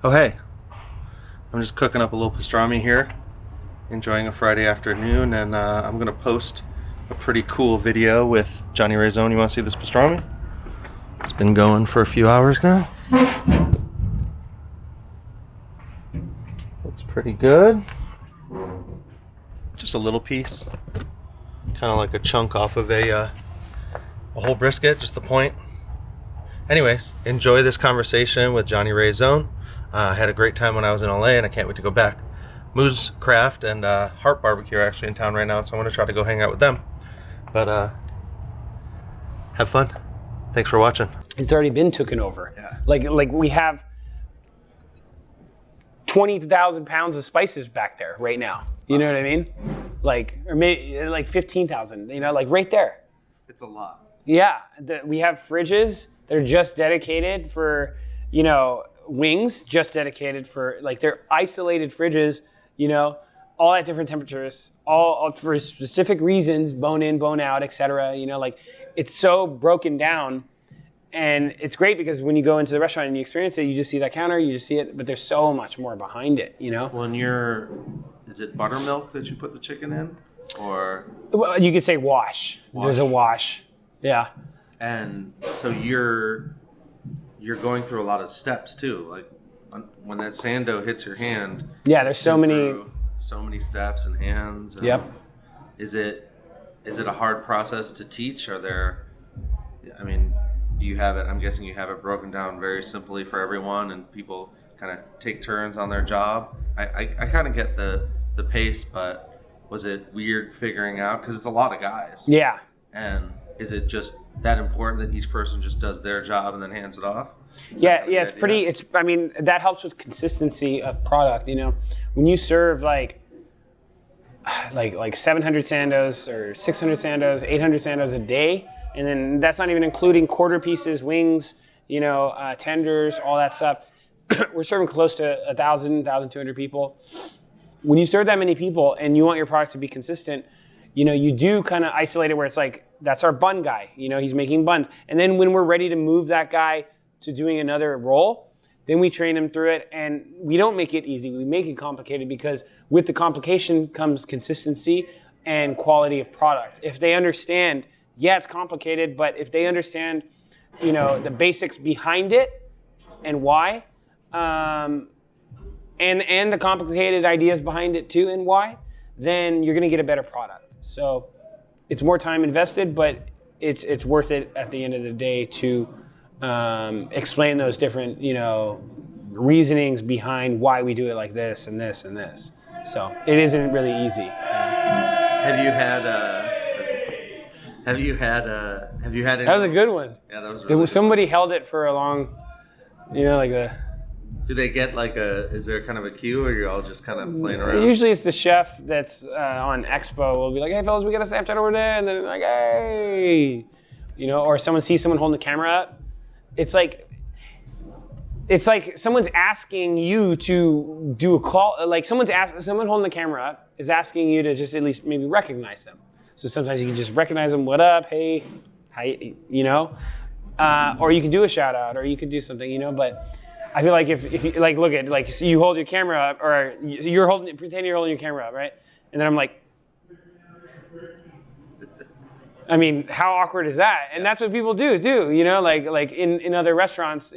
Oh hey, I'm just cooking up a little pastrami here, enjoying a Friday afternoon, and I'm gonna post a pretty cool video with Johnny Ray Zone. You wanna see this pastrami? It's been going for a few hours now. Looks pretty good. Just a little piece, kind of like a chunk off of a whole brisket, just the point. Anyways, enjoy this conversation with Johnny Ray Zone. I had a great time when I was in LA, and I can't wait to go back. Moose Craft and Heart Barbecue are actually in town right now, so I'm going to try to go hang out with them. But have fun. Thanks for watching. It's already been taken over. Yeah. Like we have 20,000 pounds of spices back there right now. You know what I mean? Or maybe like 15,000. You know, like right there. It's a lot. Yeah, we have fridges. They're just dedicated for, wings. Just dedicated for they're isolated fridges. All at different temperatures, all for specific reasons, bone in, bone out, etc. It's so broken down, and it's great because when you go into the restaurant and you experience it, you just see that counter, you just see it, but there's so much more behind it. Well, is it buttermilk that you put the chicken in, or? Well, you could say wash. There's a wash. Yeah. And so you're going through a lot of steps too. Like when that sand dough hits your hand. Yeah, there's so many steps and hands. And Yep. Is it a hard process to teach? Do you have it? I'm guessing you have it broken down very simply for everyone, and people kind of take turns on their job. I kind of get the pace, but was it weird figuring out? Because it's a lot of guys. Yeah. And is it just that important that each person just does their job and then hands it off? Yeah, it's pretty. That helps with consistency of product. When you serve like 700 sandos or 600 sandos, 800 sandos a day, and then that's not even including quarter pieces, wings, tenders, all that stuff. We're serving close to 1,000, 1,200 people. When you serve that many people and you want your product to be consistent, you do kind of isolate it where it's like, that's our bun guy. He's making buns. And then when we're ready to move that guy to doing another role, then we train him through it. And we don't make it easy. We make it complicated because with the complication comes consistency and quality of product. If they understand, yeah, it's complicated, but if they understand, the basics behind it and why, and the complicated ideas behind it too and why, then you're going to get a better product. So it's more time invested, but it's worth it at the end of the day to explain those different, reasonings behind why we do it like this and this and this. So it isn't really easy. Have you had any? That was a good one. Yeah, that was really good. Somebody held it for a long, Do they get is there kind of a cue, or you're all just kind of playing around? Usually it's the chef that's on Expo will be like, hey fellas, we got a Snapchat over there, and then like, hey, or someone sees someone holding the camera up. It's like someone's asking you to do a call, like someone holding the camera up is asking you to just at least maybe recognize them. So sometimes you can just recognize them, what up, hey, how, or you can do a shout out, or you can do something, but I feel like if you look at so you hold your camera up, or pretend you're holding your camera up, right? And then I'm like, how awkward is that? And that's what people do too, like in other restaurants,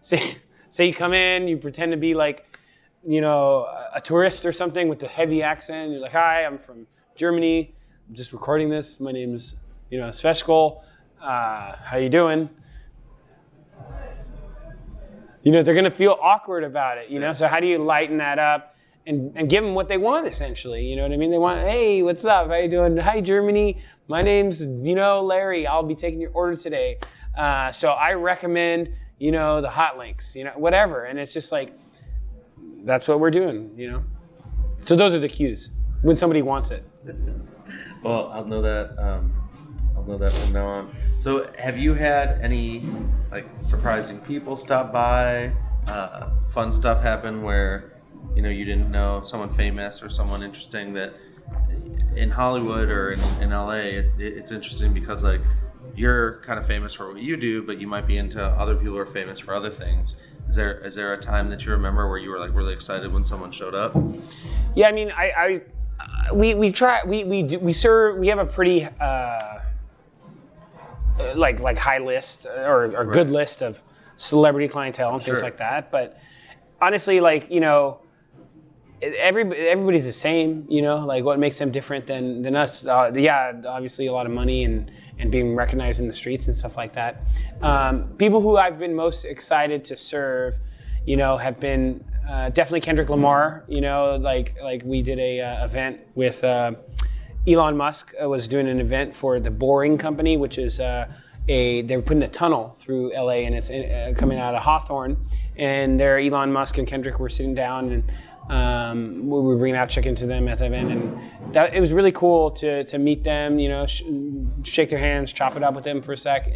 say you come in, you pretend to be a tourist or something with a heavy accent. You're like, hi, I'm from Germany. I'm just recording this. My name's Sveshkol. How you doing? They're going to feel awkward about it, So how do you lighten that up and give them what they want, essentially? You know what I mean? They want, hey, what's up? How you doing? Hi, Germany. My name's, Larry. I'll be taking your order today. So I recommend, the hot links, whatever. And it's just like, that's what we're doing, So those are the cues when somebody wants it. Well, I'll know that from now on. So have you had any surprising people stop by, fun stuff happen where you didn't know, someone famous or someone interesting that in Hollywood or in LA, it's interesting because you're kind of famous for what you do, but you might be into other people who are famous for other things. Is there a time that you remember where you were like really excited when someone showed up? Yeah, I mean, we try we serve, we have a pretty like high list or good list of celebrity clientele and things like that. But honestly, like, you know, everybody's the same, you know, like what makes them different than us? Obviously a lot of money and being recognized in the streets and stuff like that. People who I've been most excited to serve, you know, have been definitely Kendrick Lamar. You know, like we did a event with Elon Musk was doing an event for the Boring Company, which is they were putting a tunnel through LA, and it's coming out of Hawthorne. And there, Elon Musk and Kendrick were sitting down, and we were bringing out chicken to them at the event, and it was really cool to meet them. You know, shake their hands, chop it up with them for a sec.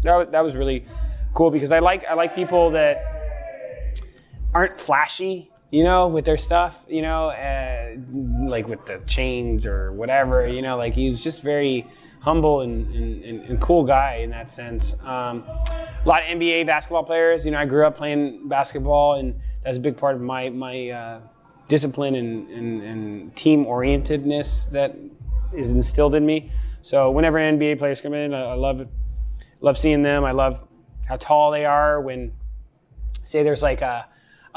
That was really cool, because I like people that aren't flashy, you know, with their stuff, you know, like with the chains or whatever, you know, like he's just very humble and cool guy in that sense. A lot of NBA basketball players, you know, I grew up playing basketball, and that's a big part of my discipline and team orientedness that is instilled in me. So whenever NBA players come in, I love seeing them. I love how tall they are. When, say, there's like a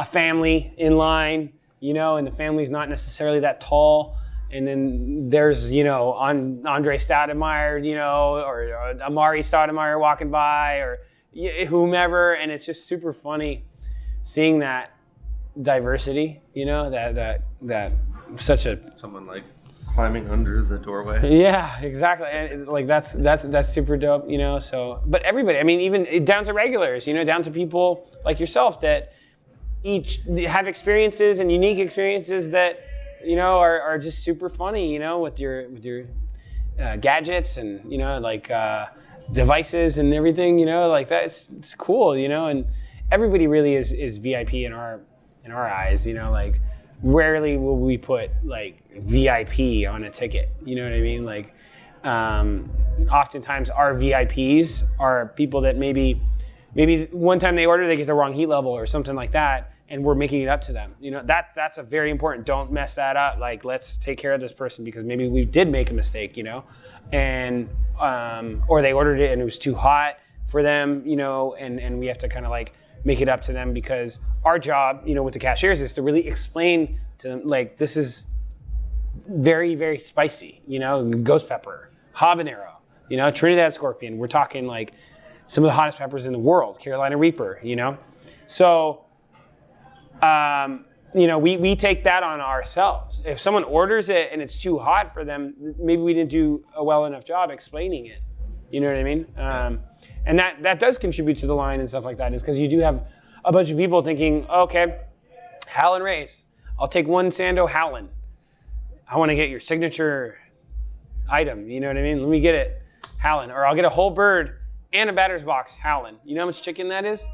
family in line, you know, and the family's not necessarily that tall, and then there's, you know, Andre Stoudemire, you know, or Amari Stoudemire walking by, or whomever, and it's just super funny seeing that diversity, you know, that such a someone like climbing under the doorway. Yeah, exactly, and like that's super dope, you know. So, but everybody, I mean, even down to regulars, you know, down to people like yourself that each have experiences and unique experiences that, you know, are just super funny, you know, with your gadgets and, you know, like devices and everything, you know, like that. It's cool, you know, and everybody really is VIP in our eyes, you know. Like rarely will we put like VIP on a ticket, you know what I mean? Like oftentimes our VIPs are people that maybe one time they order, they get the wrong heat level or something like that, and we're making it up to them. You know, that's a very important. Don't mess that up. Like, let's take care of this person because maybe we did make a mistake, you know, and or they ordered it and it was too hot for them, you know, and we have to kind of like make it up to them, because our job, you know, with the cashiers is to really explain to them, like, this is very, very spicy, you know, ghost pepper, habanero, you know, Trinidad scorpion. We're talking like some of the hottest peppers in the world, Carolina Reaper, you know. So, you know, we take that on ourselves. If someone orders it and it's too hot for them, maybe we didn't do a well enough job explaining it. You know what I mean? And that does contribute to the line and stuff like that, is because you do have a bunch of people thinking, okay, Howlin' Race, I'll take one Sando Howlin'. I want to get your signature item, you know what I mean? Let me get it, Howlin'. Or I'll get a whole bird and a batter's box, Howlin'. You know how much chicken that is?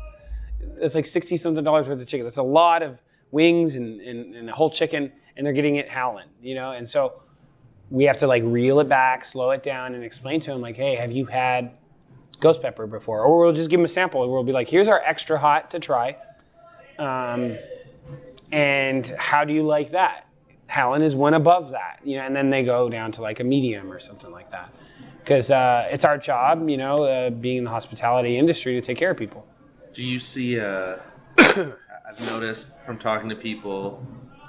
It's like $60-something worth of chicken. That's a lot of wings and a whole chicken, and they're getting it Howlin', you know? And so we have to like reel it back, slow it down, and explain to them like, hey, have you had ghost pepper before? Or we'll just give them a sample, and we'll be like, here's our extra hot to try. And how do you like that? Howlin' is one above that, you know, and then they go down to like a medium or something like that. Because it's our job, you know, being in the hospitality industry, to take care of people. Do you see, I've noticed from talking to people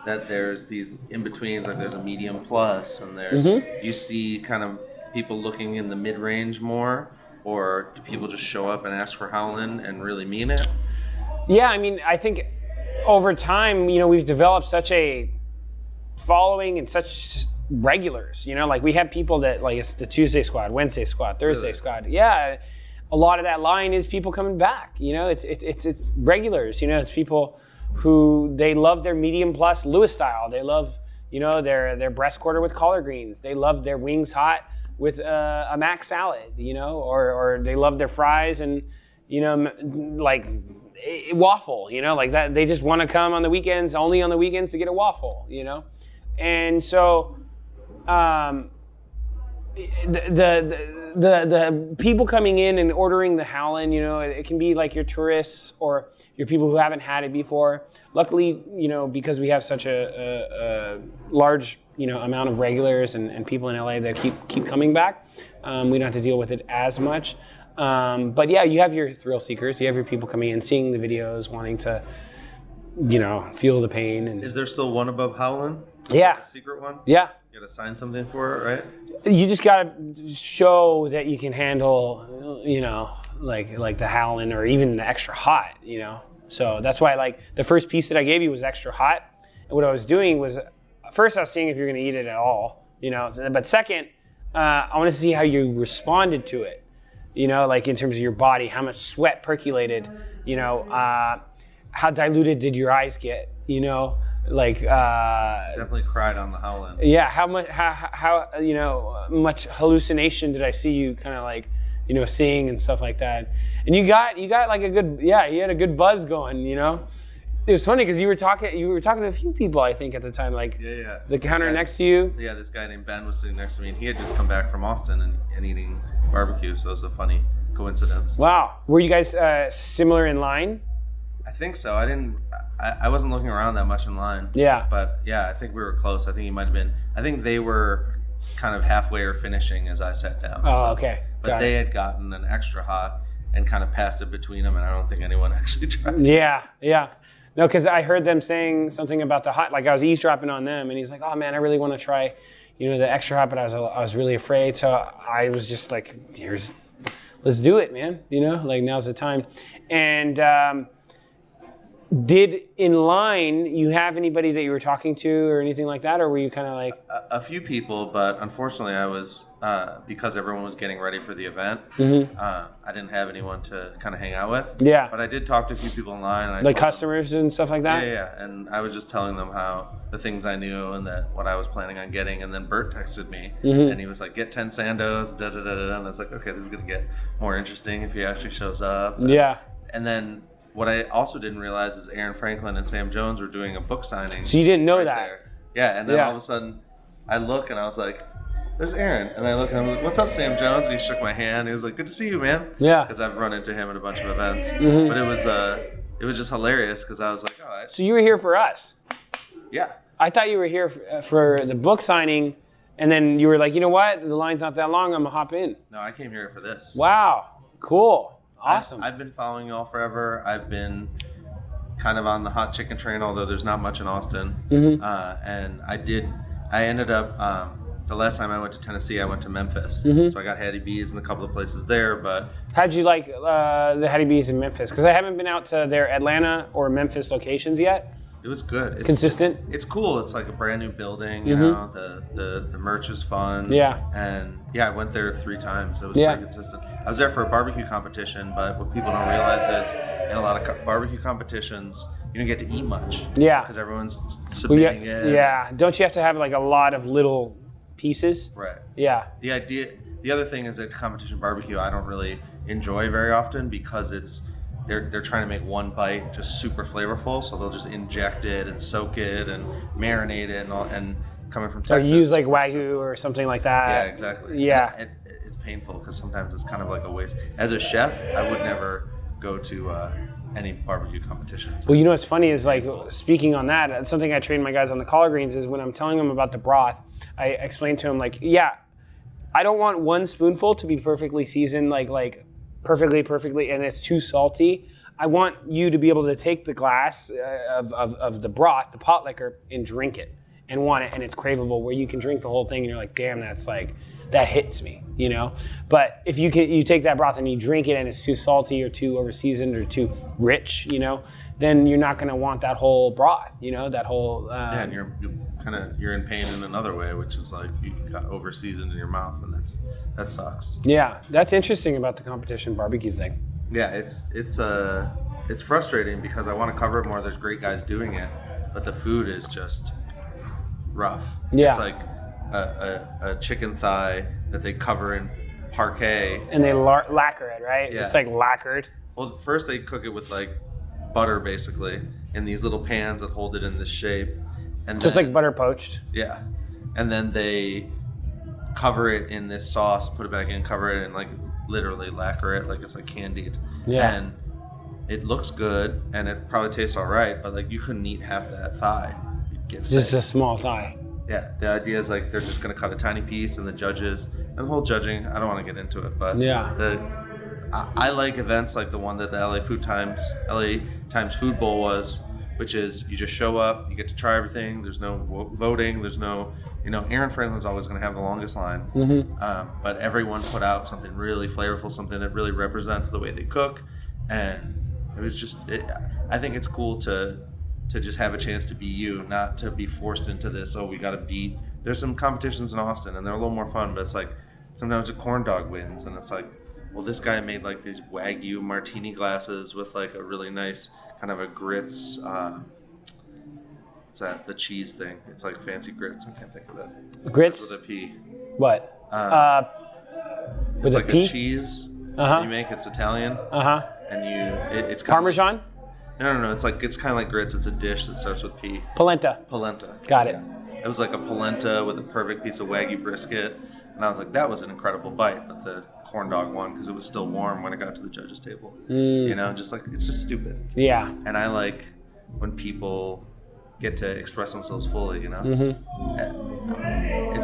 that there's these in-betweens, like there's a medium plus, and there's, you see kind of people looking in the mid-range more, or do people just show up and ask for Howlin' and really mean it? Yeah, I mean, I think over time, you know, we've developed such a following and such regulars, you know, like we have people that, like, it's the Tuesday squad, Wednesday squad, Thursday squad. Yeah, a lot of that line is people coming back, you know, it's regulars, you know, it's people who they love their medium plus Lewis style. They love, you know, their breast quarter with collard greens. They love their wings hot with a mac salad, you know, or they love their fries and, you know, like waffle, you know, like that. They just want to come on the weekends, only on the weekends, to get a waffle, you know. And so the people coming in and ordering the Howlin', you know, it can be like your tourists or your people who haven't had it before. Luckily, you know, because we have such a large, you know, amount of regulars and people in LA that keep coming back, we don't have to deal with it as much. But yeah, you have your thrill seekers, you have your people coming in, seeing the videos, wanting to, you know, feel the pain. And Is there still one above Howlin'? yeah, A secret one? yeah. You gotta sign something for it, right? You just gotta show that you can handle, you know, like the Howlin' or even the extra hot, you know. So that's why, like, the first piece that I gave you was extra hot. And what I was doing was, first I was seeing if you're gonna eat it at all, you know. But second, I want to see how you responded to it, you know, like in terms of your body, how much sweat percolated, you know, how diluted did your eyes get, you know. Like Definitely cried on the Howlin'. yeah, how much how you know much hallucination did I see you kind of like, you know, seeing and stuff like that. And you got like a good, yeah, you had a good buzz going, you know. It was funny because you were talking to a few people, I think, at the time, like Yeah. the counter next to you. Yeah, this guy named Ben was sitting next to me, and he had just come back from Austin and eating barbecue, so it was a funny coincidence. Wow, were you guys similar in line? I think so. I wasn't looking around that much in line. Yeah. But yeah, I think we were close. I think he might have been. I think they were kind of halfway or finishing as I sat down. Oh, okay. But they had gotten an extra hot and kind of passed it between them, and I don't think anyone actually tried. Yeah. No, because I heard them saying something about the hot. Like I was eavesdropping on them, and he's like, "Oh man, I really want to try, you know, the extra hot," but I was really afraid, so I was just like, let's do it, man. You know, like now's the time. And did in line you have anybody that you were talking to or anything like that, or were you kind of like A few people, but unfortunately, I was because everyone was getting ready for the event. I didn't have anyone to kind of hang out with. Yeah. But I did talk to a few people in line. And I like told them- customers and stuff like that? Yeah, and I was just telling them how the things I knew and that what I was planning on getting, and then Bert texted me, and he was like, "Get 10 Sandos, da da da da," and I was like, "Okay, this is gonna get more interesting if he actually shows up." Yeah. And then what I also didn't realize is Aaron Franklin and Sam Jones were doing a book signing. So you didn't know that? there. Yeah, and then Yeah. all of a sudden, I look and I was like, "There's Aaron," and I look and I'm like, "What's up, Sam Jones?" And he shook my hand. He was like, "Good to see you, man." Yeah. Because I've run into him at a bunch of events, but it was just hilarious because I was like, "Oh, So you were here for us. yeah." I thought you were here for the book signing, and then you were like, you know what? The line's not that long. I'm gonna hop in. No, I came here for this. Wow. Cool. Awesome. I've been following y'all forever. I've been kind of on the hot chicken train, although there's not much in Austin. And I ended up, the last time I went to Tennessee, I went to Memphis. So I got Hattie B's in a couple of places there, but How'd you like the Hattie B's in Memphis? Because I haven't been out to their Atlanta or Memphis locations yet. it was good. It's Consistent? It's cool. It's like a brand new building, you know, the merch is fun. Yeah. And yeah, I went there 3 times. It was Yeah. pretty consistent. I was there for a barbecue competition, but what people don't realize is in a lot of barbecue competitions, you don't get to eat much. Yeah. Because everyone's Well, submitting yeah, it. yeah. Don't you have to have like a lot of little pieces? Right. Yeah. The other thing is that competition barbecue I don't really enjoy very often because they're trying to make one bite just super flavorful, so they'll just inject it and soak it and marinate it and coming from Or Texas. use like Wagyu or something like that. Yeah, exactly. Yeah. And it's painful because sometimes it's kind of like a waste. As a chef, I would never go to any barbecue competitions. Well, you know what's funny is like speaking on that, something I train my guys on the collard greens is when I'm telling them about the broth, I explain to them like, yeah, I don't want one spoonful to be perfectly seasoned, like perfectly, and it's too salty. I want you to be able to take the glass of the broth, the pot liquor, and drink it and want it, and it's craveable where you can drink the whole thing and you're like, damn, that hits me, you know? But if you take that broth and you drink it and it's too salty or too overseasoned or too rich, you know, then you're not gonna want that whole broth, you know, that whole... Yeah, and you're in pain in another way, which is like you got overseasoned in your mouth, and that sucks. Yeah, that's interesting about the competition barbecue thing. Yeah, it's frustrating because I want to cover it more. There's great guys doing it, but the food is just rough. Yeah. It's like a chicken thigh that they cover in parquet. And they lacquer it, right? Yeah. It's like lacquered. Well, first they cook it with like butter, basically, in these little pans that hold it in this shape. And Just then, like butter poached. yeah, and then they cover it in this sauce, put it back in, cover it, and like literally lacquer it like it's like candied. Yeah. And it looks good, and it probably tastes all right, but like you couldn't eat half that thigh. You'd get Just sick. a small thigh. Yeah, the idea is like they're just gonna cut a tiny piece, and the judges and the whole judging. I don't want to get into it, but I like events like the one that the LA Times Food Bowl was, which is you just show up, you get to try everything. There's no voting. There's no, Aaron Franklin's always going to have the longest line. But everyone put out something really flavorful, something that really represents the way they cook, and it was just. I think it's cool to just have a chance to be you, not to be forced into this. Oh, we got to beat. There's some competitions in Austin, and they're a little more fun, but it's like sometimes a corn dog wins, and it's like, well, this guy made like these Wagyu martini glasses with like a really nice kind of a grits. What's that? The cheese thing. It's like fancy grits. I can't think of it. Grits? With a P. What? With it's a like P? a cheese Uh-huh. you make. It's Italian. Uh-huh. And it's kind Parmesan? No. It's kind of like grits. It's a dish that starts with P. Polenta. Polenta. Got it. It was like a polenta with a perfect piece of Wagyu brisket, and I was like, that was an incredible bite. But the corn dog won because it was still warm when it got to the judges' table. Just like it's just stupid. Yeah. And I like when people get to express themselves fully. It's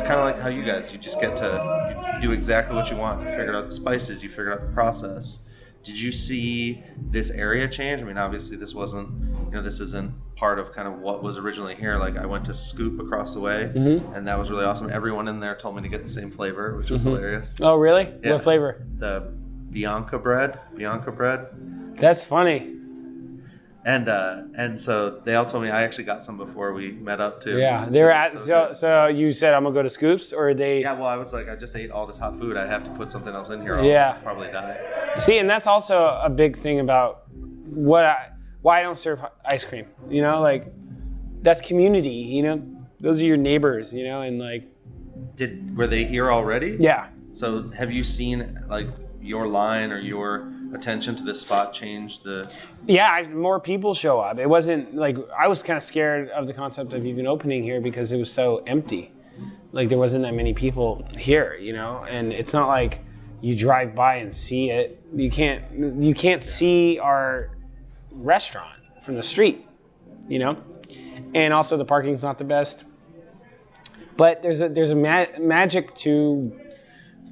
kind of like how you guys, you just get to you do exactly what you want. You figured out the spices. You figured out the process. Did you see this area change? I mean, obviously this wasn't, this isn't part of kind of what was originally here. Like I went to Scoop across the way, and that was really awesome. Everyone in there told me to get the same flavor, which was hilarious. Oh, really? Yeah. What flavor? The Bianca bread. That's funny. And so they all told me, I actually got some before we met up too. Yeah, they're at. good. So you said I'm gonna go to Scoops, or they? Yeah, well, I was like, I just ate all the top food. I have to put something else in here. Yeah. I'll probably die. See, and that's also a big thing about why I don't serve ice cream. Like that's community. Those are your neighbors. And like. Were they here already? Yeah. So have you seen like your line or your attention to this spot change Yeah, more people show up. It wasn't like I was kind of scared of the concept of even opening here because it was so empty. Like there wasn't that many people here, and it's not like you drive by and see it. You can't see our restaurant from the street, and also the parking's not the best. But there's a magic to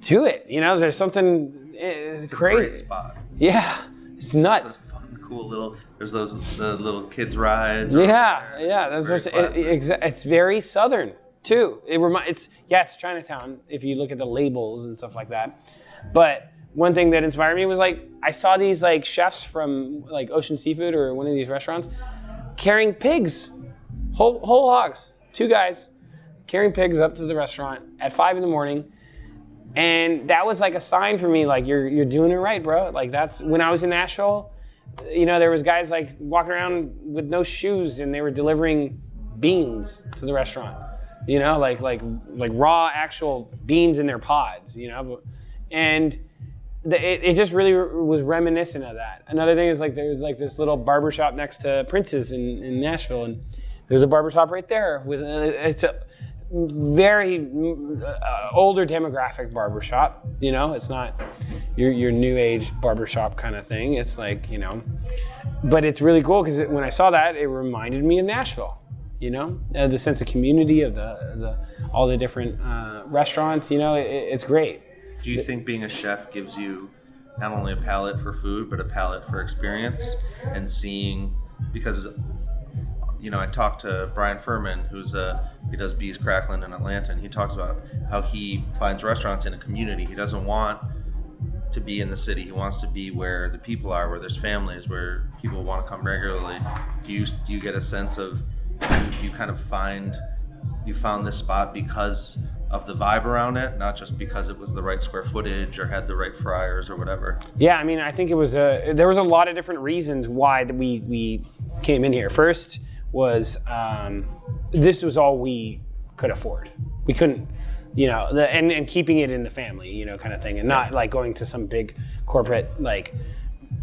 it, There's something It's crazy. a great spot. Yeah, it's nuts. It's fun, cool little. There's the little kids rides. Yeah. It's very southern too. It's Chinatown if you look at the labels and stuff like that. But one thing that inspired me was like I saw these like chefs from like Ocean Seafood or one of these restaurants carrying pigs, whole hogs, 2 guys carrying pigs up to the restaurant at 5 a.m. And that was like a sign for me, like you're doing it right, bro. Like that's when I was in Nashville, there was guys like walking around with no shoes and they were delivering beans to the restaurant, like raw actual beans in their pods, and it just really was reminiscent of that. Another thing is like there's like this little barbershop next to Prince's in Nashville, and there's a barbershop right there with it's a very older demographic barbershop. It's not your new age barbershop kind of thing. It's like, but it's really cool because when I saw that, it reminded me of Nashville, the sense of community of the all the different restaurants, it's great. Do you think being a chef gives you not only a palate for food, but a palate for experience and seeing, because I talked to Brian Furman, he does Bees Cracklin in Atlanta, and he talks about how he finds restaurants in a community. He doesn't want to be in the city. He wants to be where the people are, where there's families, where people want to come regularly. Do you get a sense of you kind of you found this spot because of the vibe around it, not just because it was the right square footage or had the right fryers or whatever? Yeah, I mean, I think there was a lot of different reasons why that we came in here. First was this was all we could afford. We couldn't, and keeping it in the family, kind of thing, and not like going to some big corporate like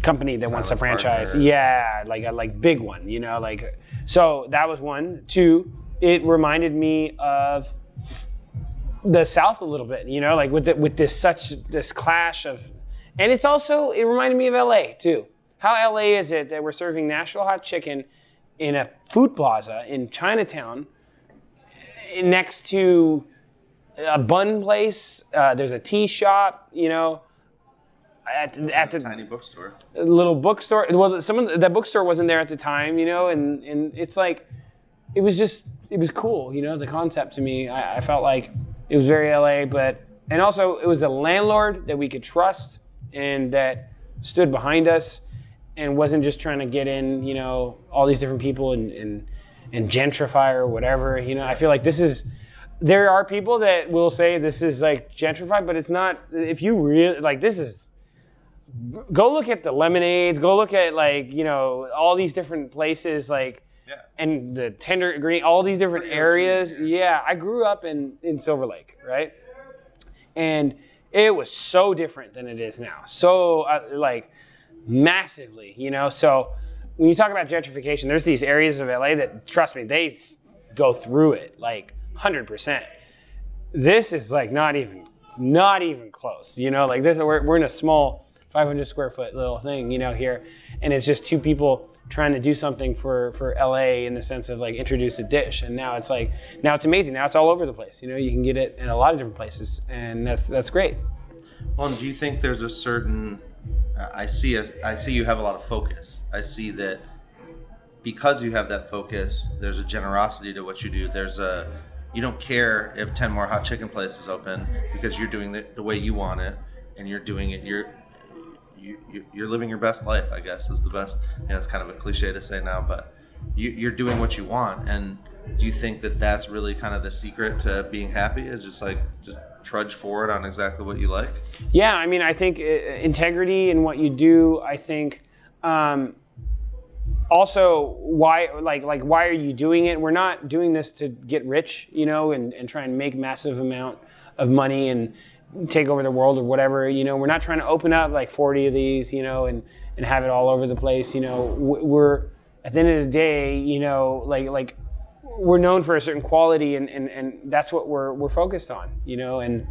company that wants a franchise. Partners. Yeah, like a big one, so that was one. 2, it reminded me of the South a little bit, you know, like with this clash of, and it reminded me of LA too. How LA is it that we're serving Nashville hot chicken in a food plaza in Chinatown next to a bun place, there's a tea shop, you know, at the tiny bookstore, little bookstore. Well, that bookstore wasn't there at the time, you know, and it's like, it was cool, you know, the concept to me. I felt like it was very LA, and also it was a landlord that we could trust and that stood behind us and wasn't just trying to get in, you know, all these different people and gentrify or whatever, you know. I feel like there are people that will say this is like gentrified, but it's not. If you really, like, go look at the Lemonades, go look at, like, you know, all these different places, like, and the Tender Green, all these different areas. Yeah, I grew up in Silver Lake, right? And it was so different than it is now. So, like, massively, you know? So when you talk about gentrification, there's these areas of LA that, trust me, they go through it, like, 100%. This is, like, not even close, you know? Like, we're in a small 500 square foot little thing, you know, here. And it's just two people trying to do something for LA in the sense of, like, introduce a dish. And now it's amazing. Now it's all over the place. You know, you can get it in a lot of different places, and that's great. Well, do you think there's a certain, I see you have a lot of focus. I see that because you have that focus, there's a generosity to what you do. You don't care if 10 more hot chicken places open because you're doing it the way you want it, and you're doing it, you're living your best life, I guess, is the best. You know, it's kind of a cliche to say now, but you're doing what you want. And do you think that that's really kind of the secret to being happy, is just trudge forward on exactly what you like? Yeah, I mean, I think integrity in what you do. I think also why are you doing it? We're not doing this to get rich, you know, and try and make massive amount of money and take over the world or whatever, you know. We're not trying to open up like 40 of these, you know, and have it all over the place, you know. We're at the end of the day, you know, like we're known for a certain quality, and that's what we're focused on, you know. And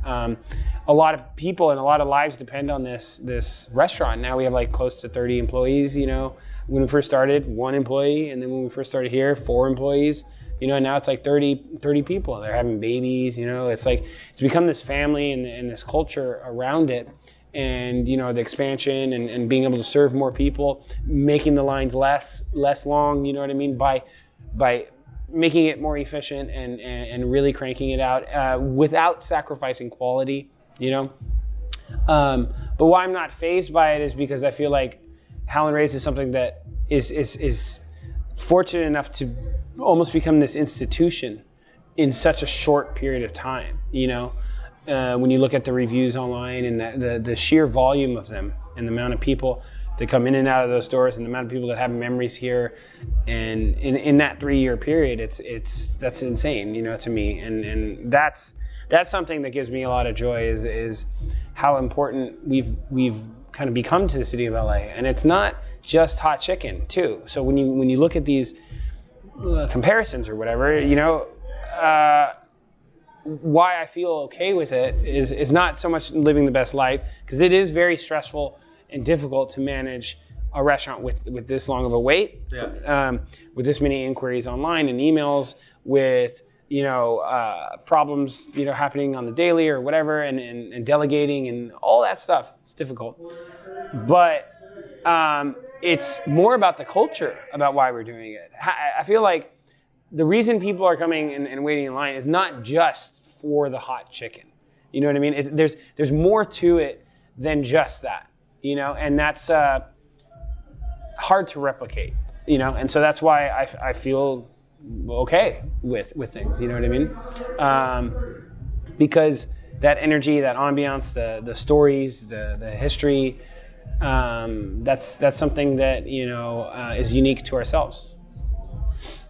a lot of people and a lot of lives depend on this restaurant. Now we have like close to 30 employees, you know. When we first started, 1 employee, and then when we first started here, 4 employees. You know, now it's like 30 people. They're having babies, you know. It's like, it's become this family and this culture around it. And, you know, the expansion and being able to serve more people, making the lines less long, you know what I mean, by making it more efficient and really cranking it out without sacrificing quality, you know. But why I'm not fazed by it is because I feel like Howlin' Rays is something that is fortunate enough to almost become this institution in such a short period of time, you know. When you look at the reviews online and the sheer volume of them and the amount of people that come in and out of those stores and the amount of people that have memories here, and in that 3-year period, that's insane, you know, to me. And that's something that gives me a lot of joy is how important we've kind of become to the city of LA. And it's not just hot chicken too. So when you look at these comparisons or whatever, you know, why I feel okay with it is not so much living the best life, because it is very stressful and difficult to manage a restaurant with this long of a wait, with this many inquiries online and emails, with, you know, problems, you know, happening on the daily or whatever, and delegating and all that stuff. It's difficult, but it's more about the culture, about why we're doing it. I feel like the reason people are coming and waiting in line is not just for the hot chicken. You know what I mean? There's more to it than just that, you know, and that's hard to replicate, you know, and so that's why I feel okay with things, you know what I mean? Because that energy, that ambiance, the stories, the history, that's something that, you know, is unique to ourselves.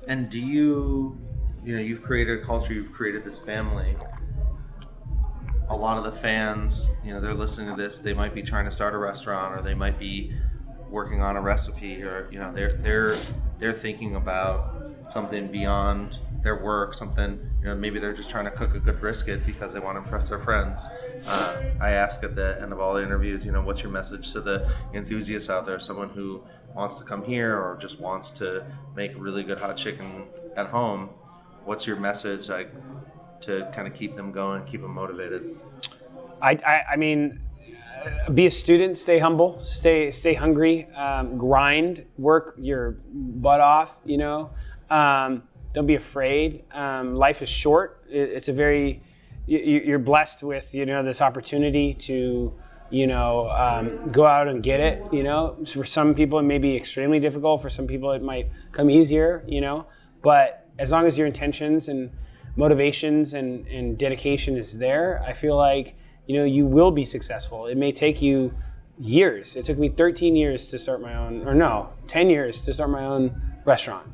And do you know, you've created a culture, you've created this family. A lot of the fans, you know, they're listening to this, they might be trying to start a restaurant, or they might be working on a recipe, or, you know, they're thinking about something beyond their work, something, maybe they're just trying to cook a good brisket because they want to impress their friends. I ask at the end of all the interviews, what's your message to the enthusiasts out there, someone who wants to come here or just wants to make really good hot chicken at home. What's your message to kind of keep them going, keep them motivated? I mean, be a student, stay humble, stay hungry, grind, work your butt off, don't be afraid. Life is short. It's a very, you're blessed with, this opportunity to, go out and get it, For some people, it may be extremely difficult. For some people, it might come easier, But as long as your intentions and motivations and dedication is there, I feel like, you will be successful. It may take you years. It took me 13 years to start my own, 10 years to start my own restaurant,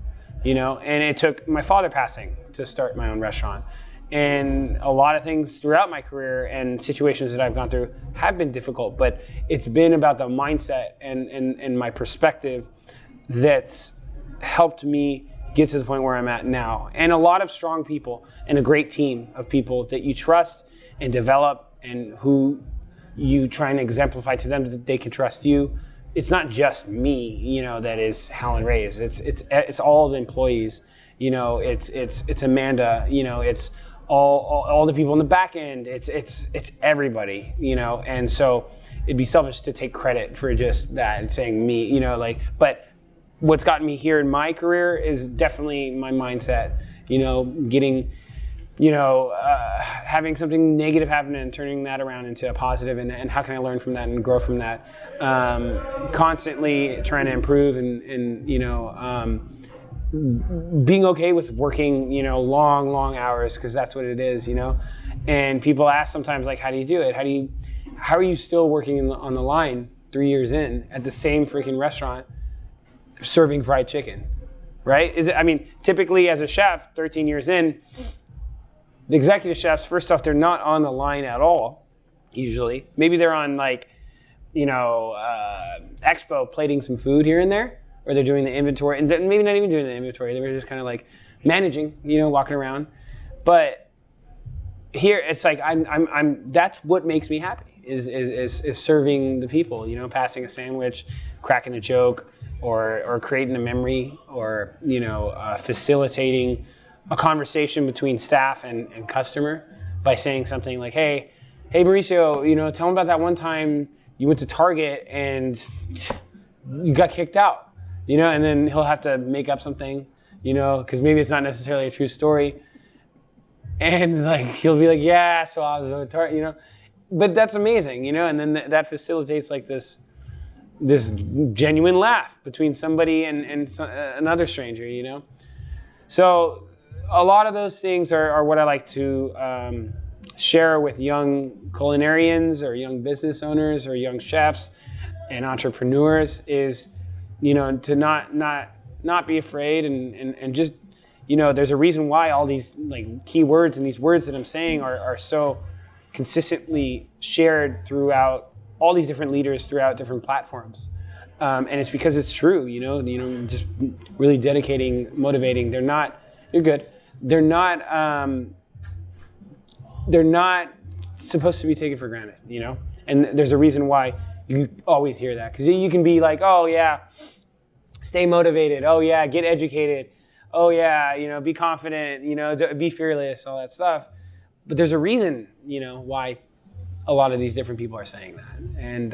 and it took my father passing to start my own restaurant. And a lot of things throughout my career and situations that I've gone through have been difficult, but it's been about the mindset and my perspective that's helped me get to the point where I'm at now. And a lot of strong people and a great team of people that you trust and develop and who you try and exemplify to them that they can trust you. It's not just me, that is Howlin' Ray's. It's all the employees, it's Amanda, it's all the people in the back end. It's everybody, and so it'd be selfish to take credit for just that and saying me, but what's gotten me here in my career is definitely my mindset, getting, having something negative happen and turning that around into a positive, and how can I learn from that and grow from that? Constantly trying to improve and being okay with working, long hours, because that's what it is, And people ask sometimes, like, how do you do it? How are you still working on the line 3 years in at the same freaking restaurant serving fried chicken, right? Typically as a chef, 13 years in, the executive chefs, first off, they're not on the line at all, usually. Maybe they're on expo plating some food here and there, or they're doing the inventory, and then maybe not even doing the inventory. They were just kind of like managing, walking around. But here, it's like that's what makes me happy is serving the people, passing a sandwich, cracking a joke, or creating a memory, or facilitating a conversation between staff and customer by saying something like, hey Mauricio, tell them about that one time you went to Target and you got kicked out, and then he'll have to make up something, because maybe it's not necessarily a true story. And he'll be like, yeah, so I was at Target, but that's amazing, and then that facilitates this genuine laugh between somebody and another stranger, So a lot of those things are what I like to share with young culinarians or young business owners or young chefs and entrepreneurs is, to not be afraid and just, there's a reason why all these key words and these words that I'm saying are so consistently shared throughout all these different leaders throughout different platforms. And it's because it's true, just really dedicating, motivating. They're not supposed to be taken for granted, And there's a reason why you always hear that. Because you can be like, oh yeah, stay motivated. Oh yeah, get educated. Oh yeah, be confident, be fearless, all that stuff. But there's a reason, why a lot of these different people are saying that. And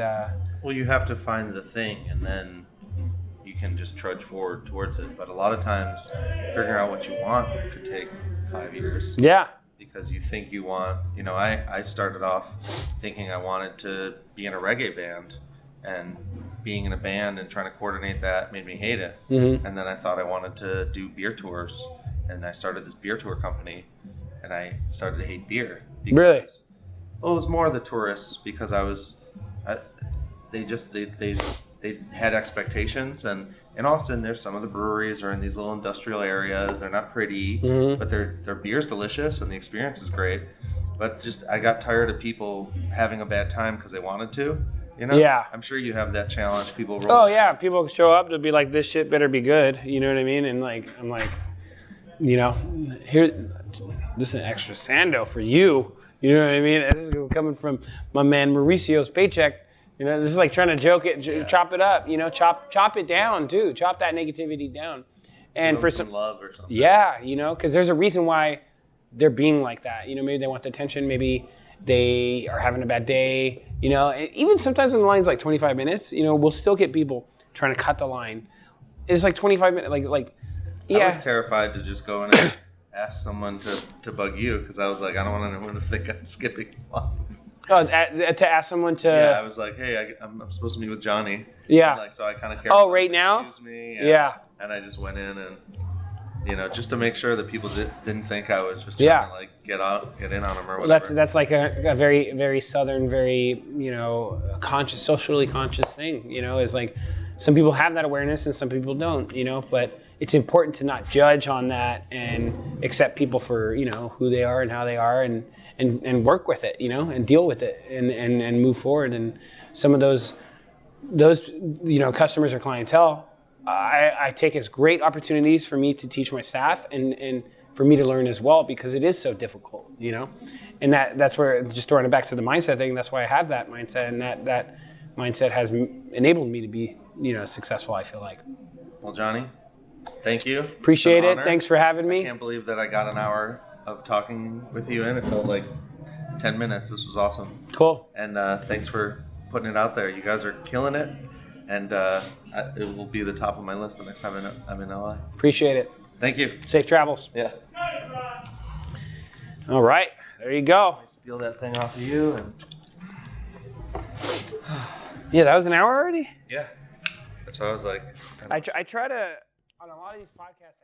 well, you have to find the thing, and then you can just trudge forward towards it. But a lot of times, figuring out what you want could take 5 years. Yeah. Because you think you want, I started off thinking I wanted to be in a reggae band, and being in a band and trying to coordinate that made me hate it. Mm-hmm. And then I thought I wanted to do beer tours, and I started this beer tour company, and I started to hate beer. Really? Well, it was more the tourists, because they had expectations, and in Austin there's some of the breweries are in these little industrial areas. They're not pretty, mm-hmm. but their beer's delicious and the experience is great. But just I got tired of people having a bad time because they wanted to. Yeah. I'm sure you have that challenge. People roll. Oh yeah, people show up to be like, this shit better be good. You know what I mean? And I'm like, you know, here, this is an extra sando for you. You know what I mean? This is coming from my man Mauricio's paycheck. You know, this is like trying to joke it, chop it up. You know, chop it down too. Chop that negativity down. And for some love or something. Yeah, you know, because there's a reason why they're being like that. You know, maybe they want the attention. Maybe they are having a bad day. You know, and even sometimes when the line's like 25 minutes, you know, we'll still get people trying to cut the line. It's like 25 minutes, like. Yeah. I was terrified to just go in and ask someone to bug you because I was like, I don't want anyone to think I'm skipping line. Oh, to ask someone to. Yeah, I was like, hey, I'm supposed to meet with Johnny. Yeah. And like, so I kind of care. Oh, right now? Excuse me. Yeah. And I just went in and, you know, just to make sure that people didn't think I was just trying to like get in on them or whatever. That's like a very, very Southern, very, you know, socially conscious thing, you know, is like some people have that awareness and some people don't, you know, but it's important to not judge on that and accept people for, you know, who they are and how they are and work with it, you know, and deal with it and move forward. And some of those, you know, customers or clientele, I take as great opportunities for me to teach my staff and for me to learn as well, because it is so difficult, you know, and that's where, just throwing it back to the mindset thing, that's why I have that mindset, and that mindset has enabled me to be, you know, successful, I feel like. Well, Johnny, thank you. Appreciate it. Thanks for having me. I can't believe that I got an hour of talking with you in. It felt like 10 minutes. This was awesome. Cool. And thanks for putting it out there. You guys are killing it. And it will be the top of my list the next time I'm in LA. Appreciate it. Thank you. Safe travels. Yeah. All right. There you go. Steal that thing off of you. And yeah, that was an hour already? yeah. That's what I was like. I try to, on a lot of these podcasts,